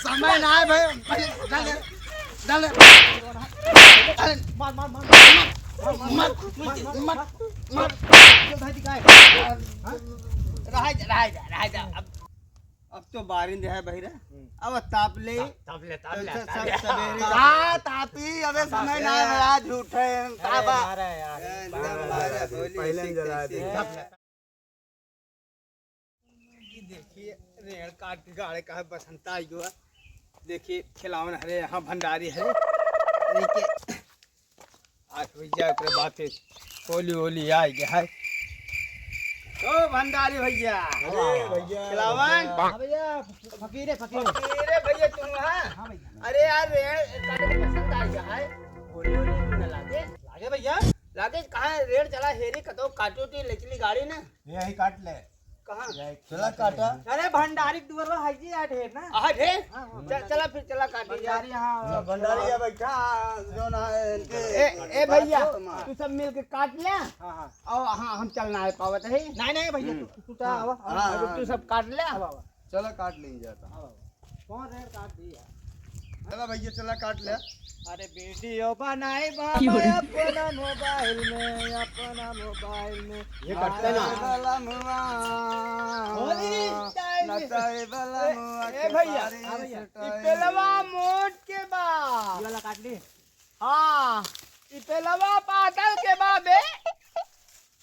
समय ना है भाई डाल मार मार मार मार मार मार रहा जा अब तो बारिंद है बहिरा अब ताप ले तापी अबे समय ना है आज झूठे तापा पहले जला दे देखिए रेड़ काट के गाड़े का बसंता आई हुआ देखिए खिलावन हरे यहाँ भंडारी है देखिए आज भैया के बात होली होली आई गया है ओ भंडारी भैया खिलावन भैया फकीरे भैया तुम हां अरे यार रेड़ काटे के पसंद आ गया है होली होली न लागे भैया लागे कहां रेड़ चला हेरी कतो काटोटी लचली गाड़ी ना यही काट ले कहां चला काटा अरे भंडारी दुवर में हाई जी आ ढेर ना आ ढेर चला फिर चला काटी भंडारी यहां भंडारी है बैठा जो ना इनके ए भैया तू सब मिल के काट ले हां हां और हां हम चलना है पावत है नहीं भैया तू तो आवा तू सब काट ले चला काट लेंगे जाता कौन रेड़ काट दिया चला भैया चला काट ले अरे वीडियो बनाए बाबा अपना मोबाइल में ये कटते ना वाला मुआ ए भैया इपेलवा मोट के बा ये वाला काट ली हां इपेलवा पागल के बाबे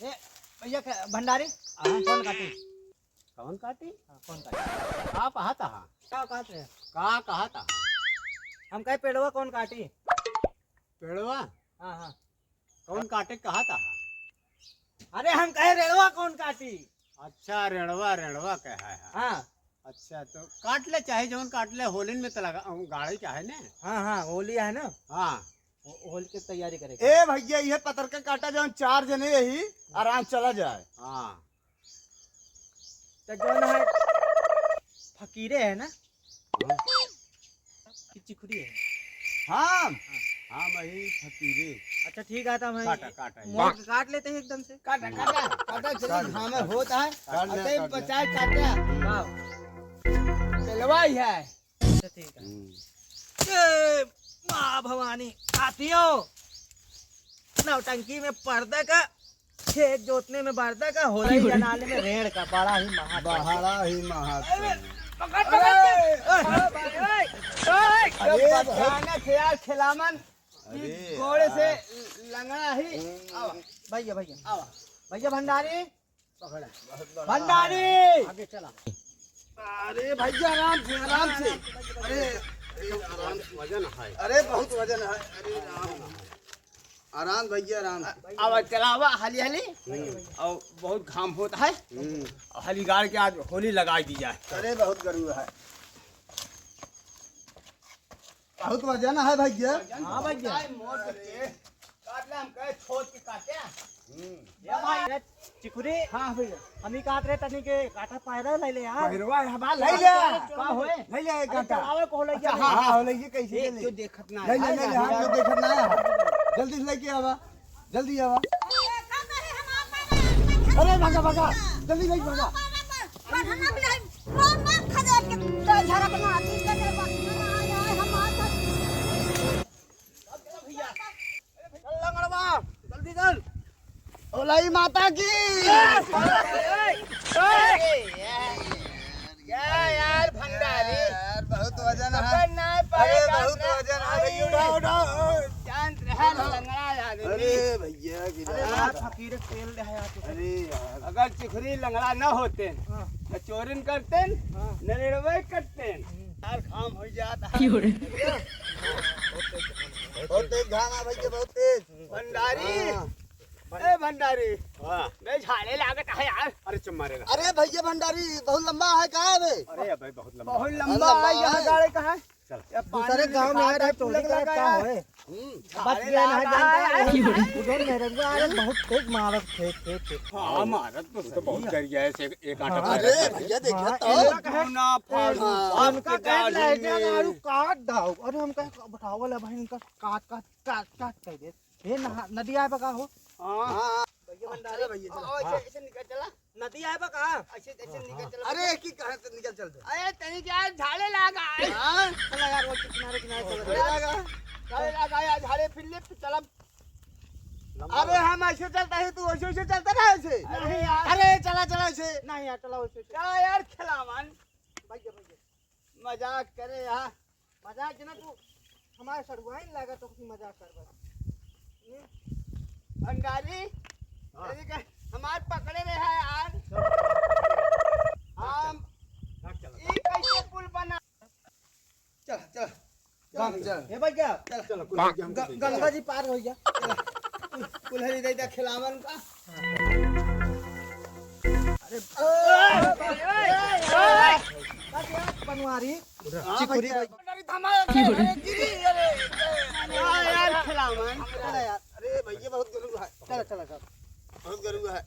ए भैया भंडारी कौन काटी कौन काटी कौन काटी आप हाता क्या कहते हैं का कहा था हम कहे पेड़वा कौन काटी पेड़वा हाँ हाँ कौन काटे कहा था अरे हम कहे रेड़वा कौन काटी अच्छा रेड़वा रेड़वा कहा है हाँ अच्छा तो काट ले चाहे जौन काट ले होली में तो लगा गाड़ी चाहे ने हाँ होली है ना हाँ होली की तैयारी करेंगे ए भैया ये पतर का काटा जौन 4 जने यही आराम चला जाए हाँ तो जौन है फकीरे है ना चिखुरी है हाँ हाँ वही फकीरे अच्छा ठीक है तो मैं काटा मोट काट लेते हैं एकदम से काटा चलिए हमें होता है अरे बचाए काटा चलवाई है अच्छा ठीक है माँ भवानी कातियों नौटंकी में पर्दा का खेत जोतने में पर्दा का होली जनाले में रेड़ का बड़ा ही ख्याल खिलामन घोड़े से लंगड़ा ही भैया भैया भंडारी आगे चला अरे भैया आराम से अरे वजन है अरे बहुत वजन है अरे आराम भैया आराम अब चलावा हाली और बहुत घाम होता है हाली गाड़ के आज होली लगा दी जाए अरे बहुत गर्मी है बहुत वजन है भैया हाँ भैया काट ले हम कहे छोड़ के काटे चिकुरी हाँ भैया हम ही काट रहे तनी के काटा पायरा ले ले यार पहिरवा हवा ले ले का होए ले ले काटा आवे को ले अच्छा हां हो ले कैसे ले जो देखत ना ले ले हां जो देखत ना जल्दी लेके आवा जल्दी आवा अरे भागा जल्दी लेके भागा जल्दी चल ओलाई माता की यार भंडारी यार बहुत वजन है अरे बहुत वजन है उठाओ चांद रहा लंगड़ा अरे भैया गिरा फकीर तेल दे अरे यार अगर चिखरी लंगड़ा न होते तो चोरिन करते नरेड़वे करते यार काम हो जाता बहुत तेज घाम है भैया बहुत तेज भंडारी ए भंडारी मैं झाड़े लागत है यार अरे चुप मारेगा अरे भैया भंडारी बहुत लंबा है कहाँ है अरे भाई बहुत लंबा बहुत लंबा है यहाँ गाड़े कहाँ दूसरे गांव में आ रहा है टोली का क्या है बच गया ना जानता उधर मेरे को आ रहा बहुत तेज मारत खेत हाँ महाराज तो बहुत डर गया है एक आटा अरे भैया देखिए तो ना फाड़ू उनका कह रहे हैं आलू काट दाओ अरे हम कह बताओ ले भाई इनका काट कह दे ये नदी आए बका हो हाँ भैया भंडारी भैया ओ, ऐसे ऐसे निकल चला नदी आए बा कहाँ ऐसे ऐसे निकल चला अरे की कहे तो निकल चलते अरे तनी क्या झाड़े लगा हाँ चला यार वो किनारे किनारे चल अरे लगा झाड़े लगा झाड़े फिर ले चला अरे हम ऐसे चलता है तू ऐसे ऐसे चलता ना ऐसे नहीं यार अरे चला चला ऐसे नहीं यार चला वैसे क्या यार खिलावन भैया भैया मजाक करे यार मजाक के ना तू हमारे सड़ुआई लगा तो कुछ मजाक कर बस भंडारी अरे क्या हमार पकड़े रहे हैं यार हम ये कैसे पुल बना चल चल चल ए भैया चल चल गंगा जी पार हो गया कुल्हड़ी दे दे खिलावन का बनवारी चिकुरी यार खिलावन चला यार अरे भैया बहुत गरीब है चला चला चल बहुत गरीब है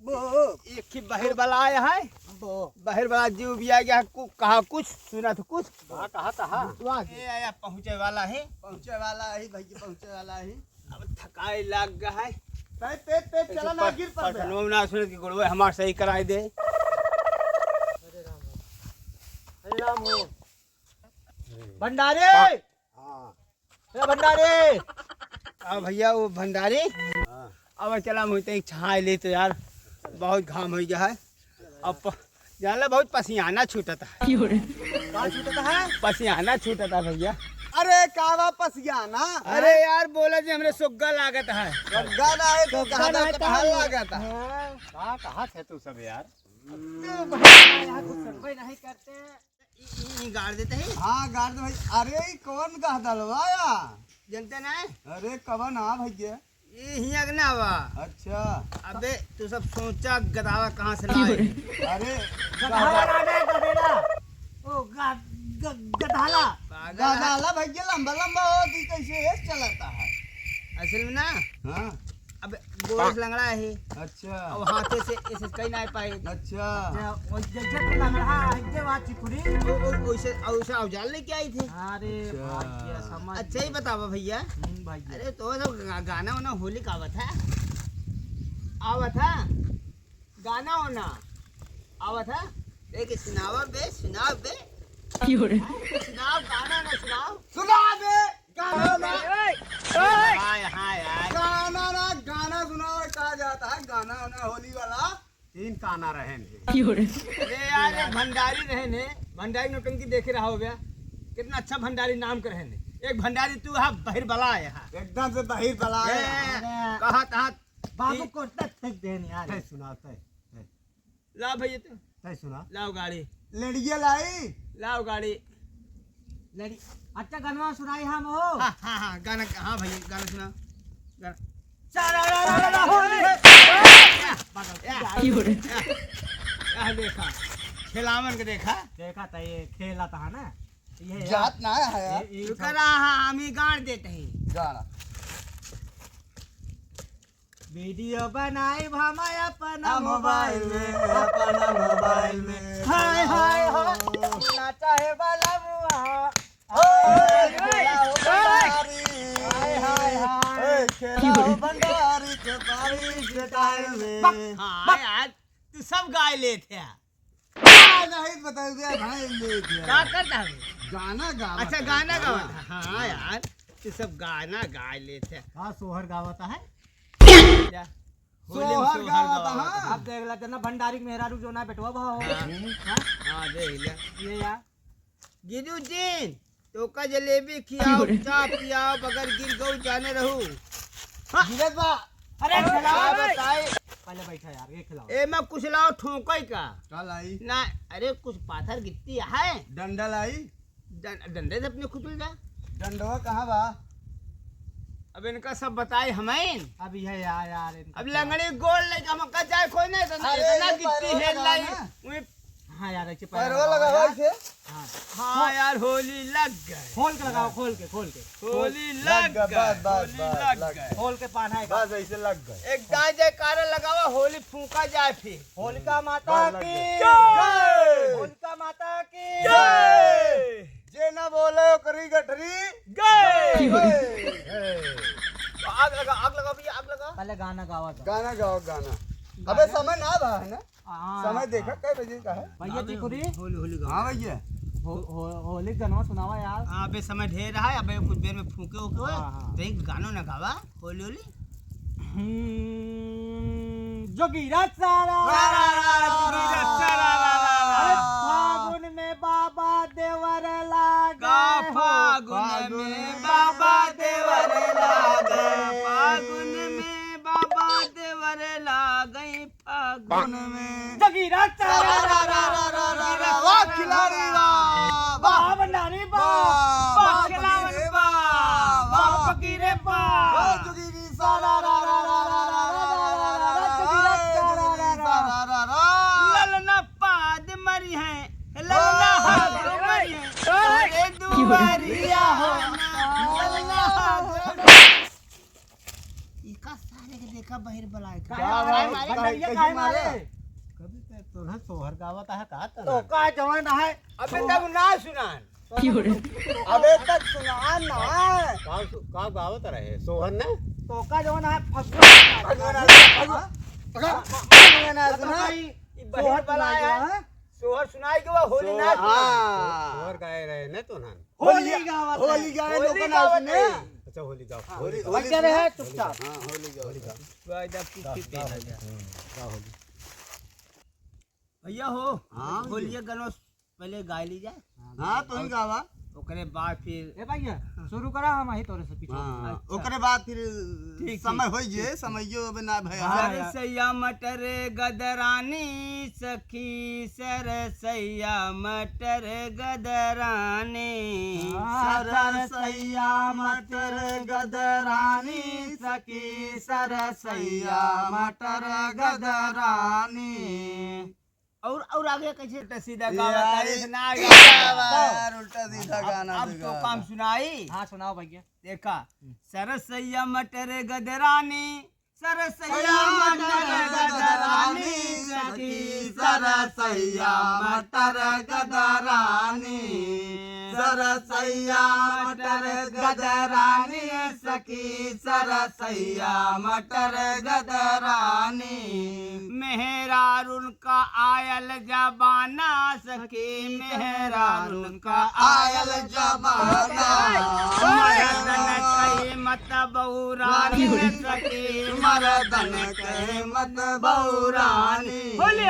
वो एक ही बहिर वाला आया है वो बहिर वाला जीव भी आ गया कहा कुछ सुना तो कुछ कहा था ये आया पहुंचे वाला है पहुंचे वाला है भैया पहुंचे वाला है अब थकाई लग गया है पेट पेट पेट चला ना गिर पर पठनों में ना सुने कि गुड़वे हमार सही कराई दे हरे राम हो भंडारी हां ए भंडारी अब भैया वो भंडारी हां अब चला मुझे छाए ले तो यार बहुत घाम हो गया है अब जानला बहुत पसीना छूटता है कहाँ छूटता है पसीना छूटता भैया अरे का वापस गया ना अरे यार बोला जी हमरे सुग्गा लागत है गाना है तो कहा लगा था कहाँ थे तू सब यार यहाँ कुछ सरवाई नहीं करते हैं गाड़ देते हैं हाँ गाड़ दे भाई अरे ई कौन का दलवाया जनते ना अरे कवन आ भैया ये हिया ना बा अच्छा अबे तू सब सोचा गदावा कहाँ से लाए अरे गधेड़ा ओ गधाला पागल है। गादाला भैया लंबा लंबा हो दी कैसे ये चलाता है असल में ना हाँ अब गोश लंगड़ा है अच्छा अब हाथे से ऐसे कहीं ना पाए अच्छा वो जज्जत लंगड़ा है बात चिकुरी वैसे वैसे औजार लेके आई थी अरे अच्छा। भैया समझ अच्छा ही बतावा भैया भैया अरे तो सब गाना वाना होली का आवत है आवत है गाना वाना आवत है एक सुनावा बे सुनाव बे सुनाव गाना ना सुनाव सुना दे गाना ना हाय हाय हाय गाना ना गाना सुनाओ कहा जाता है गाना ना होली वाला तीन काना रहे अरे यार एक भंडारी रहे ने भंडारी नौटंकी देखे रहा हो गया कितना अच्छा भंडारी नाम कर रहे ने एक भंडारी तू यहाँ बहिर बला है यहाँ एकदम से बाहर बला कहा तहा बाबू को तक देने यार सुनाते लाओ भैया तू तय सुना लाओ गाड़ी लड़िया लाई लाओ गाड़ी लड़ी अच्छा गनवा सुनाई हम हो हाँ हाँ हाँ गाना हाँ भैया गाना सुना गाना देखा खिलावन के देखा देखा था ये खेला था ना ये जात ना है तू कह रहा हाँ हम ही गाड़ देते हैं गाना वीडियो बनाई भामा अपना मोबाइल में हाय हाय हाय नाचा है वाला मुआ हाय हाय हाय खेलाओ भंडारी के बारिश के टाइम में हाँ यार तू सब गाय ले थे नहीं बता दिया भाई ले क्या करता है गाना गा अच्छा गाना गावा था हाँ यार तू सब गाना गा ले थे हाँ सोहर गावता है सोहर गावता हाँ आप देख लेते ना भंडारी मेहरारू जो ना बेटवा भाव हाँ देख लिया ये यार गिरू जी तो का जलेबी खियाओ चाप पियाओ बगैर गिर गऊ जाने रहू गिरत बा अरे क्या बताए पहले बैठा यार ये खिलाओ ए मैं कुछ लाओ ठोकई का कल आई ना अरे कुछ पाथर गिट्टी है डंडा लाई डंडे से अपने खुतुल जा डंडवा कहाँ बा अब इनका सब बताए हमें अब ये यार यार अब लंगड़ी गोल लेके हम का जाए कोई नहीं तो अरे इतना ये गिट्टी पैरवा हेल लाई लगाना। उई- हाँ यार ऐसे पैरवा लगा हुआ इसे हाँ हाँ यार होली लग गए खोल के लगाओ खोल के होली लग लग गए, गए बस, होली बस, लग लग गए खोल के पाना है बस ऐसे लग गए एक गाय जयकारा लगावा होली फूका जाए फिर होलिका माता लग की गए। जय! होलिका माता की जय जे ना बोले करी गठरी गए गए। आग लगा भैया, आग लगा। पहले गाना गावा था। गाना गाओ गाना। अबे समय ना रहा है ना, हाँ, समय देखा कई बजे का है। भैया चिकुरी होली गाओ। हाँ भैया होली गनवा सुनावा यार। हाँ, अबे समय ढेर रहा है, अबे कुछ देर में फूके उके हाँ। तो एक गानो न गावा होली होली। जोगीरा सारा अरे फागुन में बाबा देवर लागे, फागुन में बाबा देवर लागे, फागुन में बाबा देवर लागे, फागुन में जोगीरा सारा वाह खिलाड़ी वाह, वाह भंडारी वाह, वाह खिलावन वाह, वाह फकीरे वाह। वाह जोगिरी सारा रा रा रा रा रा ललना पाद मरी है, ललना हाथ मरी है, अरे दुआरिया हो ललना हाथ। इका सारे के देखा बहिर बलाए कभी तोरा सोहर गावत है का तो का जवान है। अबे तब ना सुनान अबे तक सुना ना का गावत रहे सोहर ने। तो का जवान है बहिर बलाए है सोहर सुनाई के वो होली ना हाँ गाए रहे ने तो ना होली गावा होली गाए लोग ना सुने। अच्छा होली गाओ होली बच्चे रहे चुपचाप। हाँ होली गाओ भैया हो हाँ होलिया गनो पहले गाय ली जाए, हाँ तो ही गावा। ओकरे बाद फिर ए भैया शुरू करा हम ही तोरे से पीछे। हाँ ओकरे बाद फिर ठीक, समय हो जे समयो अबे ना भया। सरसैया मटर गदरानी सखी, सरसैया मटर गदरानी, सरसैया मटर गदरानी सखी, सरसैया मटर गदरानी। और आगे कैसे उल्टा सीधा गावा यार, तारे से ना यार उल्टा सीधा गाना अब तो काम सुनाई। हाँ सुनाओ भैया। देखा सरसैया मटर गदरानी, सरसैया मटर गदरानी सखी, सरसैया मटर गदरानी, सरसैया मटर गदरानी सखी, सरसैया मटर गदरानी। मेहरार उनका आयल जबाना सखी, मेहरार उनका आयल जमाना, मर्दन कही मत बहुरानी सखी, मर्दन के मत बहुरानी। होली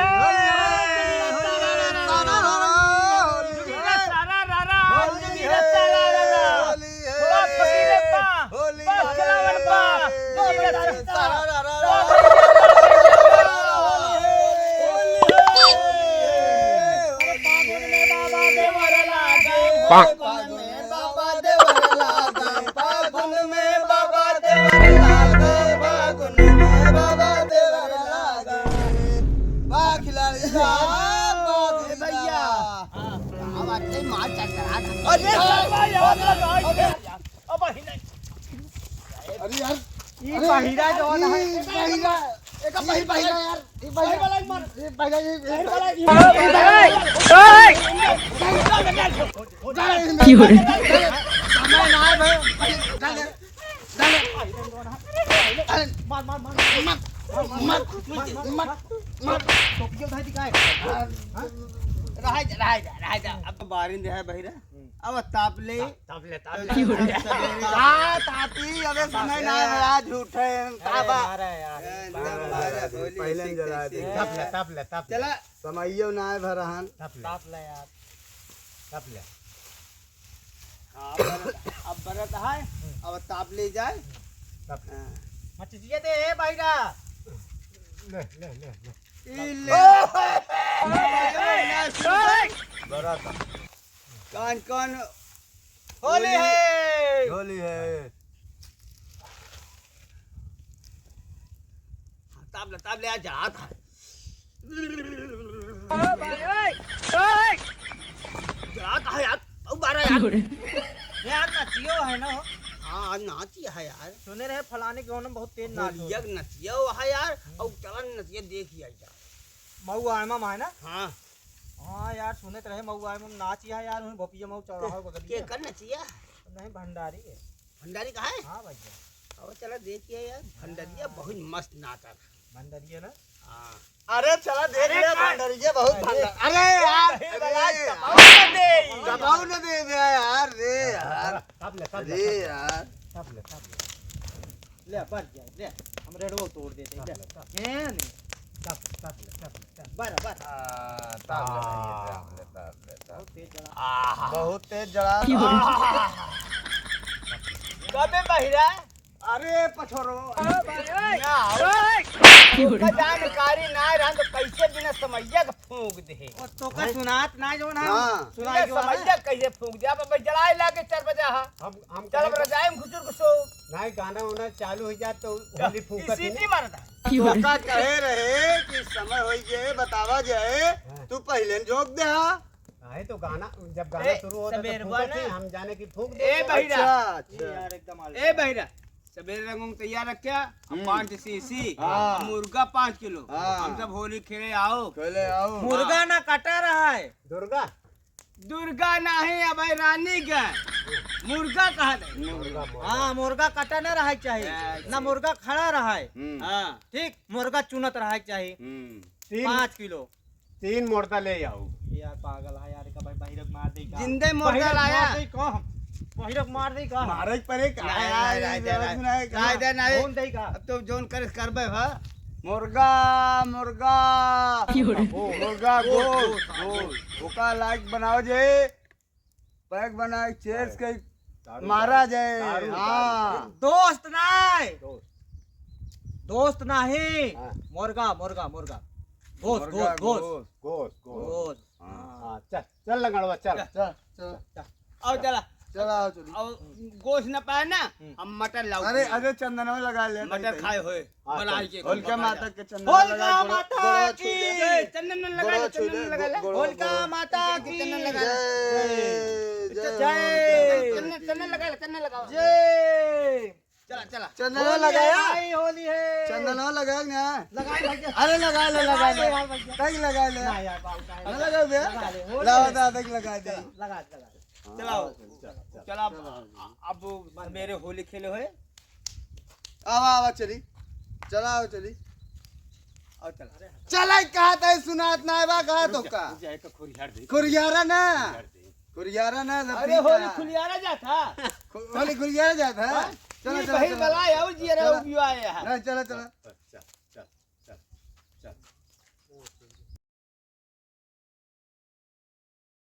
अरे यार ई बहिरा जवान है। बहिरा एक बहिरा यार ये बहिरा ये बहिरा समय ना है भाई डाल मार मार मार मत टोपियो धाई दिखाए। रह जा अब बारिंद है बहिरा अब ताप ले ताती अबे समय ना है आज झूठे ताबा पहले जला दे ताप ले चला समइयो ना है भरहन ताप ले यार। अब बरत है अब ताप ले जाए मचिजिए दे ए बहिरा। कौन कौन होली है होली है ताप ले आ जा था यार अब बारा यार नचियो है ना। हाँ नाची है यार सुने रहे फलाने के गाँव में बहुत तेज नाच हो। यज्ञ नचिया है यार और चलन नचिया देखिए यार मऊ आयमा है ना। हाँ हाँ यार सुने रहे मऊ आयमा में नाच है यार। भोपिया मऊ चौराहा बगल के कर नचिया नहीं भंडारी है। भंडारी का है हाँ भैया और चला देखिए यार भंडरिया बहुत मस्त नाचा था। भंडरिया ना हाँ अरे चला देख ले भंडरिया बहुत भंडार। अरे यार दबाव न दे दे यार रे यार अरे यार ले बच जाए ले हम रेडवो तोड़ देते ले हैं नहीं बरा बरा बहुत तेज जला बहुत तेज जला कबे बहिरा अरे पछोरो जानकारी ना रहा तो कैसे बिना समैया के फूंक दे और तो का सुनात ना जो ना हाँ। सुनाई जो समैया कैसे फूंक दे अब जलाए लाके 4 बजे हा हम चल रजाई में घुसुर घुसो नहीं गाना वाना चालू हो जाए तो होली फूकत है सीटी मारता तोका कहे रहे कि समय होई जे बतावा जाए तू पहले जोक दे हा है तो गाना जब गाना ए, शुरू होता सबेर तो बा फूकत ना। है, हम जाने की फूक ए बहिरा अच्छा यार एकदम ए बहिरा सवेरे रंगों तैयार रखा 5 सीसी हाँ। मुर्गा 5 किलो हाँ। हम सब होली खेले आओ चले आओ मुर्गा ना कटा रहा है दुर्गा दुर्गा नहीं अब रानी का मुर्गा कहा दे हाँ मुर्गा कटा ना रहा चाहिए ना मुर्गा खड़ा रहा है हाँ ठीक मुर्गा चुनत रहा चाहिए 5 किलो 3 मुर्दा ले आओ यार पागल है यार का भाई बहिरक मार दे का जिंदे मुर्गा लाया बहिरक मार दे का महाराज परे का कौन दे का अब तो जोन करे करबे भा मुर्गा मुर्गा मुर्गा गोश्त ओका लाइक बनाओ जे पैक बनाए चेयर्स के मारा जाए हाँ दोस्त नहीं दोस्त नहीं मुर्गा मुर्गा मुर्गा गोश्त गोश्त गोश्त गोश्त गोश्त हाँ चल चल लगड़वा चल चल चल और चला चला आओ चली और गोश्त न पाए ना हम मटन लाओ अरे अरे चंदन में लगा ले मटन खाए होए बनाई के होलिका माता के चंदन होलिका माता की चंदन में लगा ले चंदन में लगा ले होलिका माता की चंदन लगा ले जय चंदन लगा ले चंदन लगाओ जय चला चला चंदन लगाया भाई होली है चंदन लगाया ना लगा भैया अरे लगा ले लगा ले यार भैया तक लगा ले ना यार बाबू का ना लगा बे लगा ले, होली लाओ है। दादा तक लगा दे लगा लगा चलाओ चला अब मेरे होली खेले होए आवा आवा चली चला आओ चली और चला चला कहा था सुनात ना आवा कहा तो का जाए तो खुरियार दे कुरियारा ना कुरियारा ना अरे होली खुलियारा जाता होली कुरियारा जाता है चलो ये चलो बहिर चलो बलाए और जी रे उबियो आए हैं चलो चलो